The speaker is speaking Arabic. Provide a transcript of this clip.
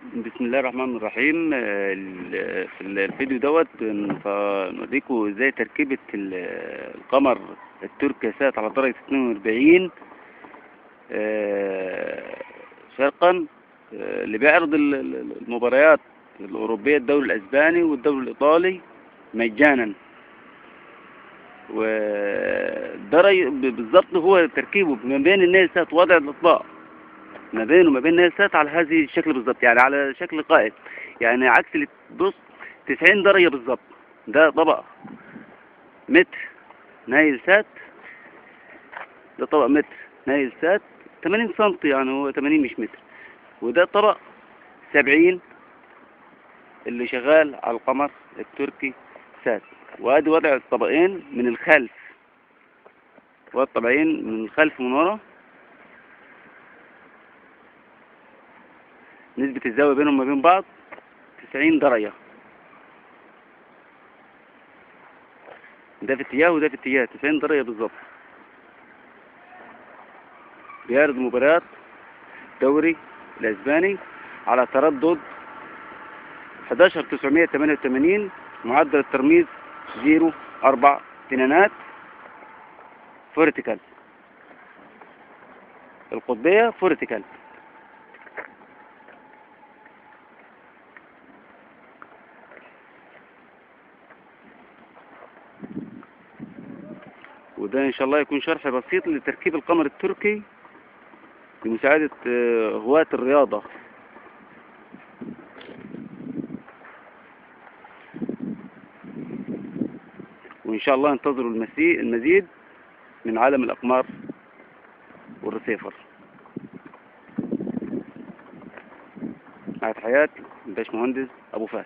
بسم الله الرحمن الرحيم. في الفيديو دوت نوريكم ازاي تركيبة القمر التركي سات على درجة 42 شرقا، اللي بيعرض المباريات الأوروبية، الدوري الأسباني والدوري الإيطالي مجانا. والدرجة بالظبط هو تركيبه ما بين النيل سات، وضع الإطباق ما بينه وما بين نيل سات على هذه الشكل بالظبط، يعني على شكل قائم، يعني عكس بص 90 درجة بالظبط. ده طبق متر نايل سات، ده طبق متر نايل سات 80 سنتي، يعني هو 80 مش متر. وده طبق 70 اللي شغال على القمر التركي سات. وادي وضع الطبقين من الخلف، والطبقين من الخلف من ورا، نسبة الزاوية بينهم وبين بعض 90 درجة. ده في اتجاه وده في اتجاه 90 درجة بالظبط. بيعرض مباريات الدوري الاسباني على تردد 11988، معدل الترميز 0.4 تنانات فورتيكال، القطبية فورتيكال. وده ان شاء الله يكون شرح بسيط لتركيب القمر التركي بمساعدة هواة الرياضة. وإن شاء الله انتظروا المزيد من عالم الأقمار والرسيفر. مع تحياتي الباشمهندس أبو فهد.